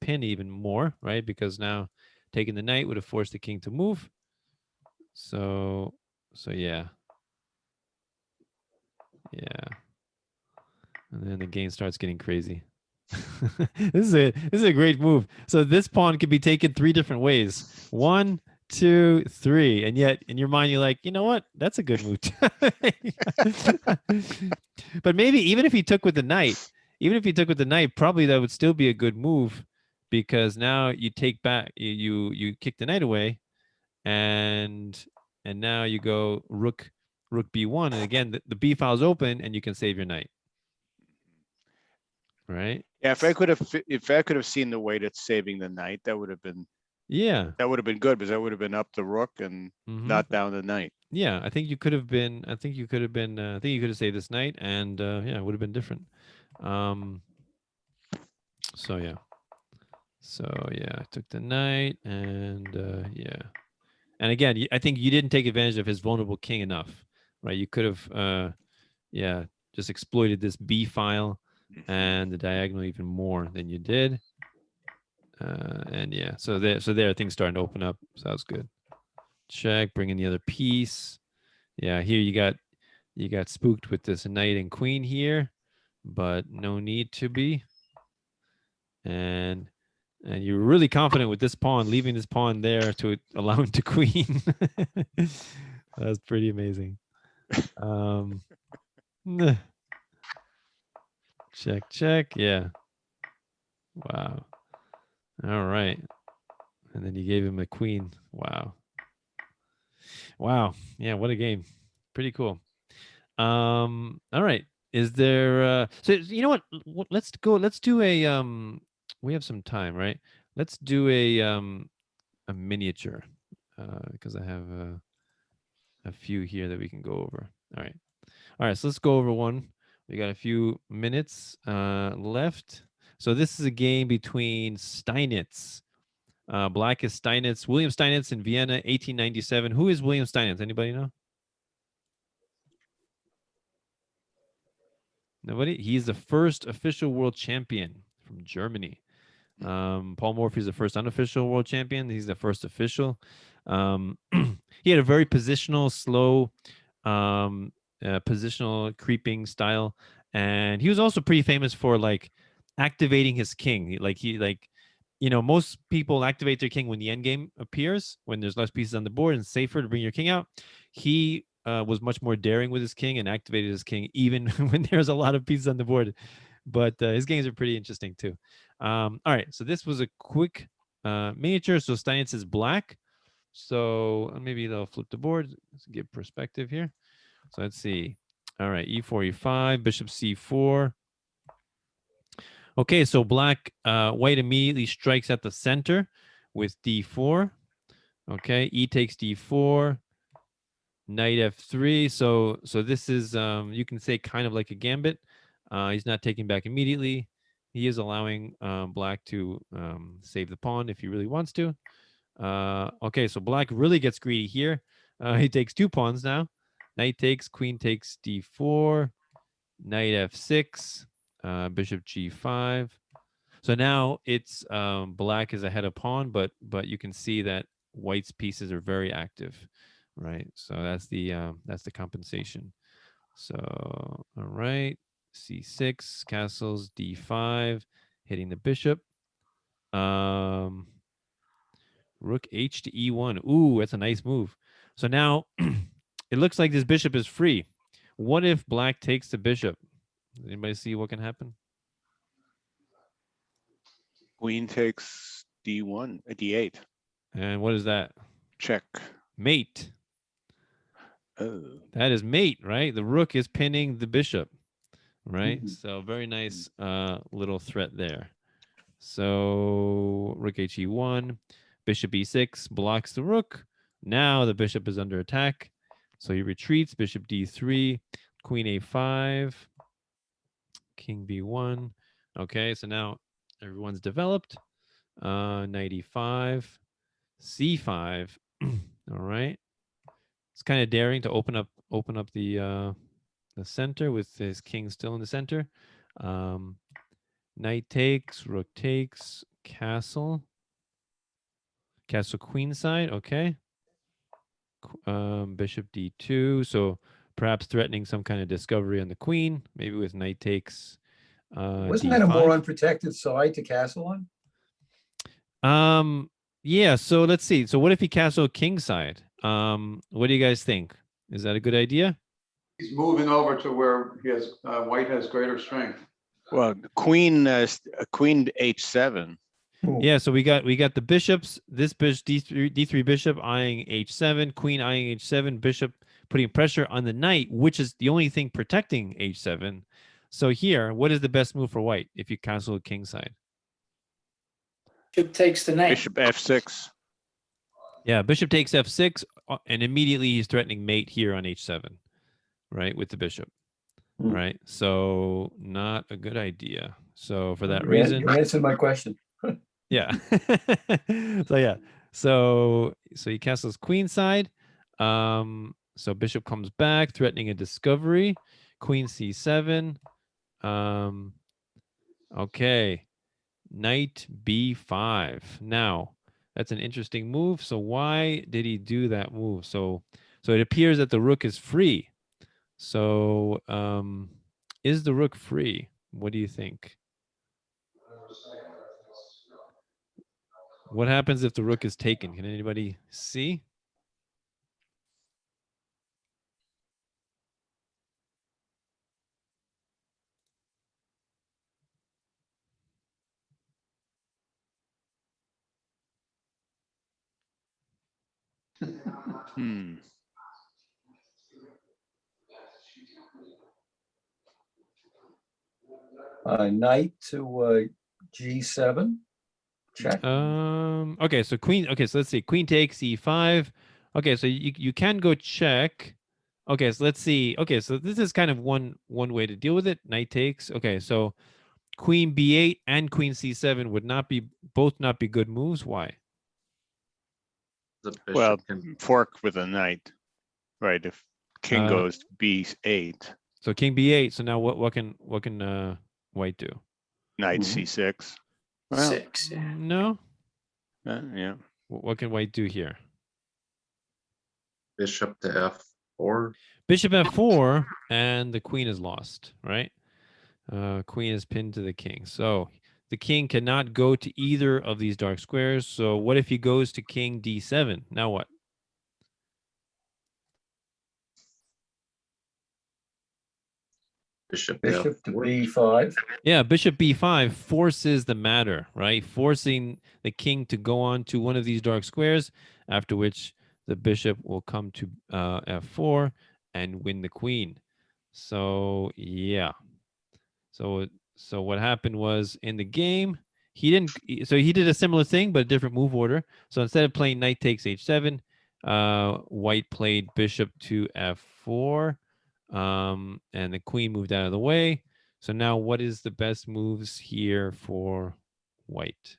pin even more, right? Because now taking the knight would have forced the king to move. So yeah. Yeah. And then the game starts getting crazy. This is a great move. So this pawn could be taken three different ways. 1, 2, 3. And yet in your mind you're like, you know what? That's a good move. But maybe even if he took with the knight, probably that would still be a good move because now you take back you kick the knight away and now you go rook b1 and again the b file's open and you can save your knight, right?
Yeah, if I could have seen the way that's saving the knight,
Yeah.
that would have been good because that would have been up the rook and not down the knight.
Yeah, I think you could have been. I think you could have saved this knight, and yeah, it would have been different. Um, so yeah, I took the knight, and yeah, and again, I think you didn't take advantage of his vulnerable king enough, right? You could have, yeah, just exploited this b file and the diagonal even more than you did. And yeah, so there things starting to open up. So that was good. Check, bring in the other piece. Yeah, here you got spooked with this knight and queen here, but no need to be. And you were really confident with this pawn, leaving this pawn there to allow him to queen. That's pretty amazing. Check, check. Yeah. Wow. All right. And then you gave him a queen. Wow. Wow. Yeah, what a game. Pretty cool. All right. Is there so you know what? Let's do we have some time, right? Let's do a miniature. Because I have a few here that we can go over. All right. All right, so let's go over one. We got a few minutes left. So this is a game between Steinitz. Black is Steinitz. William Steinitz in Vienna, 1897. Who is William Steinitz? Anybody know? Nobody? He's the first official world champion from Germany. Paul Morphy is the first unofficial world champion. He's the first official. He had a very positional, slow, positional creeping style, and he was also pretty famous for like activating his king. Most people activate their king when the end game appears, when there's less pieces on the board and safer to bring your king out. He was much more daring with his king and activated his king even when there's a lot of pieces on the board. But his games are pretty interesting too. All right, so this was a quick miniature. So Steinitz is black. So maybe they'll flip the board. Let's give perspective here. So let's see. All right, e4, e5, bishop c4. Okay, so white immediately strikes at the center with d4. Okay, e takes d4, knight f3. So this is you can say kind of like a gambit. He's not taking back immediately. He is allowing black to save the pawn if he really wants to. Okay, so black really gets greedy here. He takes 2 pawns now. Knight takes, queen takes d4, knight f6, bishop g5. So now it's black is ahead of pawn, but you can see that white's pieces are very active, right? So that's the compensation. So all right, c6, castles, d5, hitting the bishop. Rook h to e1. Ooh, that's a nice move. So now it looks like this bishop is free. What if black takes the bishop? Does anybody see what can happen?
Queen takes d1, d8.
And what is that?
Check.
Mate.
Oh.
That is mate, right? The rook is pinning the bishop. right?
Mhm.
So very nice little threat there. So rook he1, bishop e6 blocks the rook. Now the bishop is under attack. So he retreats, bishop d3, queen a5, king b1. Okay, so now everyone's developed. Knight e5, c5. All right. It's kind of daring to open up the center with his king still in the center. Knight takes, rook takes, castle. Castle queenside, okay. Bishop d2, so perhaps threatening some kind of discovery on the queen, maybe with knight takes
Wasn't that a more
d5.
unprotected side to castle on?
Yeah, so let's see. So what if he castle kingside? What do you guys think? Is that a good idea?
He's moving over to where he has, white has greater strength.
Well, queen h7.
Yeah, so we got the bishops. This bishop d3 bishop eyeing h7, queen eyeing h7, bishop putting pressure on the knight, which is the only thing protecting h7. So here, what is the best move for white if you castle kingside?
Bishop takes the knight.
Bishop f6.
Yeah, bishop takes f6, and immediately he's threatening mate here on h7, right, with the bishop,
Hmm.
right? So not a good idea. So for that
You
reason,
you answered my question.
yeah. So yeah. So he castles queenside. So bishop comes back, threatening a discovery. Queen c7. Okay. Knight b5. Now, that's an interesting move. So why did he do that move? So it appears that the rook is free. So is the rook free? What do you think? What happens if the rook is taken? Can anybody see?
Hmm.
Knight to G7. Check.
Okay, so queen. Okay, so let's see. Queen takes e5. Okay, so you can go check. Okay, so let's see. Okay, so this is kind of one way to deal with it. Knight takes. Okay, so queen b8 and queen c7 would not be good moves. Why?
The
Well,
bishop can,
fork with a knight, right? If king
Uh,
goes b8,
So king b8. So now what can white do?
knight
Mhm.
c6. Well,
6. Yeah.
No.
yeah.
What can white do here?
bishop to f4.
Bishop f4, and the queen is lost, right? Queen is pinned to the king. So the king cannot go to either of these dark squares. So what if he goes to king d7? Now what?
Bishop to
Bishop to
f4.
B5.
Yeah, bishop b5 forces the matter, right? Forcing the king to go on to one of these dark squares, after which the bishop will come to f4 and win the queen. So yeah. So what happened was in the game, he didn't. So he did a similar thing, but a different move order. So instead of playing knight takes h7, white played bishop to f4, and the queen moved out of the way. So now, what is the best moves here for white?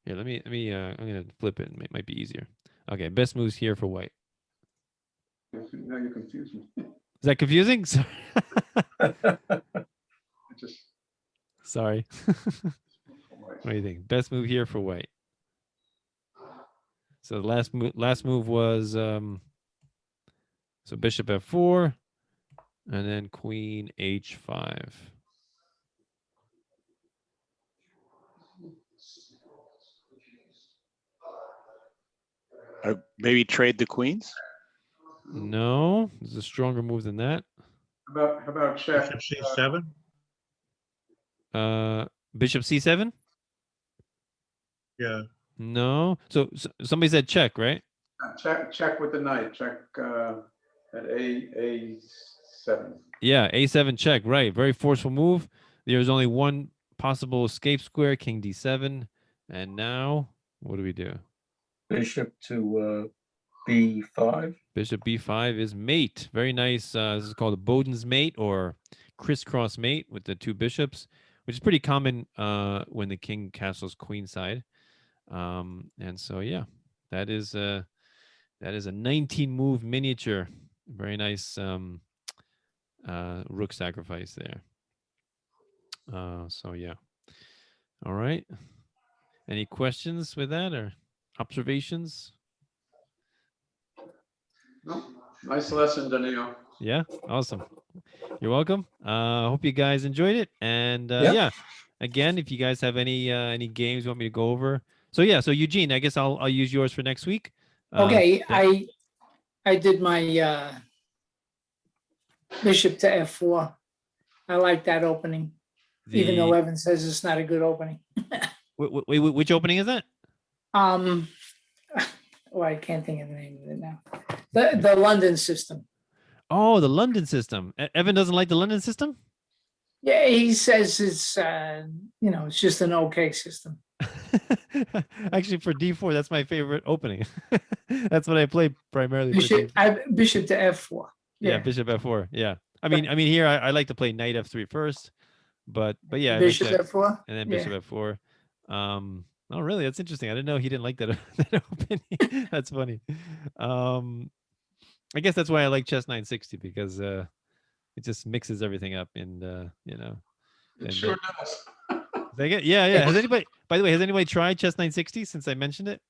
Here, let me. I'm gonna flip it. It might be easier. Okay, best moves here for white.
Now you confuse me.
Is that confusing?
I just,
Sorry. What do you think? Best move here for white. So the last move was so bishop f4, and then queen h5.
Maybe trade the queens.
No, there's a stronger move than that.
how about check?
Bishop C7.
Bishop c7.
Yeah,
No. So somebody said check, right?
Check with the knight, check, At A7.
Yeah, A7 check, right. Very forceful move. There's only one possible escape square, king D7. And now, what do we do?
Bishop to B5.
Bishop B5 is mate. Very nice. This is called a Boden's mate or crisscross mate with the two bishops, which is pretty common when the king castles queenside. And so, yeah, that is a 19 move miniature. Very nice rook sacrifice there. So yeah. All right. Any questions with that or observations?
No, nice lesson, Danilo.
Yeah, awesome. You're welcome. Hope you guys enjoyed it. And
Yep.
yeah, again, if you guys have any games you want me to go over. So yeah, so Eugene, I guess I'll use yours for next week.
Okay,
yeah.
I did my bishop to F4. I like that opening, even though Evan says it's not a good opening.
Wait, which opening is that?
Oh, I can't think of the name of it now. The London system.
Oh, the London system. Evan doesn't like the London system?
Yeah, he says it's it's just an okay system.
Actually, for D4, that's my favorite opening. That's what I play primarily.
Bishop to F4.
Yeah, bishop F4. Yeah. I mean here I like to play knight F3 first, but yeah,
Bishop F4
and then bishop F4. Oh, really? That's interesting. I didn't know he didn't like that, that opening. That's funny. I guess that's why I like chess 960 because it just mixes everything up and
It sure does.
Yeah. Has anybody, by the way, tried chess 960 since I mentioned it?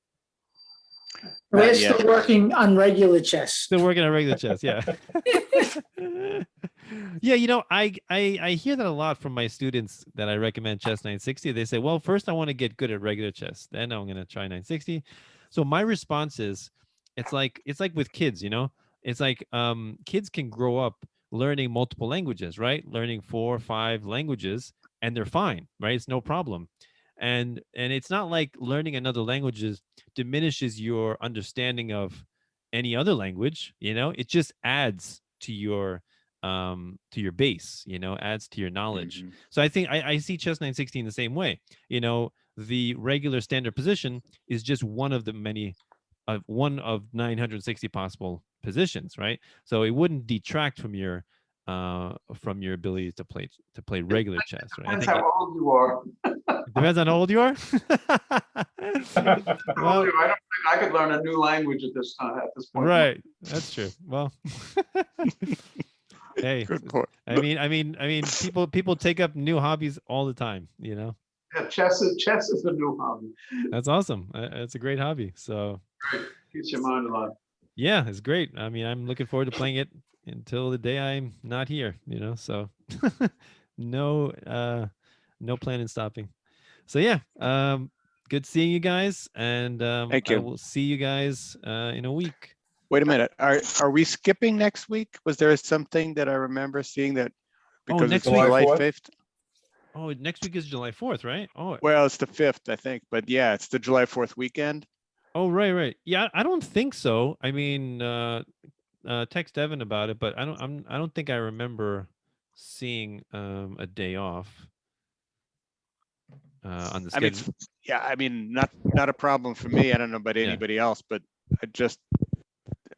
We're still working on regular chess.
Still working on regular chess, yeah. Yeah, I hear that a lot from my students that I recommend chess 960. They say, well, first I want to get good at regular chess, then I'm going to try 960. So my response is, it's like with kids, it's like kids can grow up learning multiple languages, right? Learning 4 or 5 languages, and they're fine, right? It's no problem. And it's not like learning another language diminishes your understanding of any other language. It just adds to your base, adds to your knowledge.
Mhm.
So I think I see chess 960 the same way. The regular standard position is just one of the many one of 960 possible positions, right? So it wouldn't detract from your ability to play regular chess, right?
Depends how old you are.
Depends on how old you are. Well,
I don't think I could learn a new language at this time. At this point,
right? That's true. Well, hey,
Good point.
I mean, people take up new hobbies all the time.
Yeah, chess is a new hobby.
That's awesome. It's a great hobby. So
Great. Keeps your mind alive.
yeah, it's great. I mean, I'm looking forward to playing it until the day I'm not here. So no plan in stopping. So yeah, good seeing you guys, and
Thank you.
I will see you guys in a week.
Wait a minute. Are we skipping next week? Was there something that I remember seeing that because it's
next
week?
July
July
5th?
Oh, next week is July 4th, right? Oh,
Well, it's the 5th, I think, but yeah, it's the July 4th weekend.
oh, right. Yeah, I don't think so. I mean, text Evan about it, but I don't think I remember seeing a day off on the
I mean,
schedule.
yeah, I mean, not a problem for me. I don't know about
Yeah.
anybody else, but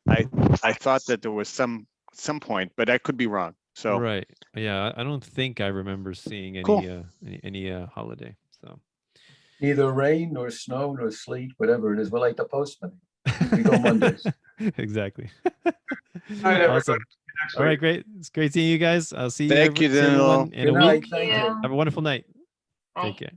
I thought that there was some point, but I could be wrong. So
Right. Yeah, I don't think I remember seeing any
Cool.
any holiday. So
Neither rain nor snow nor sleet, whatever it is. We're like the postman. We go Mondays.
Exactly.
All right, everybody.
Awesome.
Next
All right,
week.
great. It's great seeing you guys. I'll see
Thank you,
see everyone
Daniel.
in
Good
a
night.
week.
Thank you.
Have a wonderful night.
Bye.
Take care.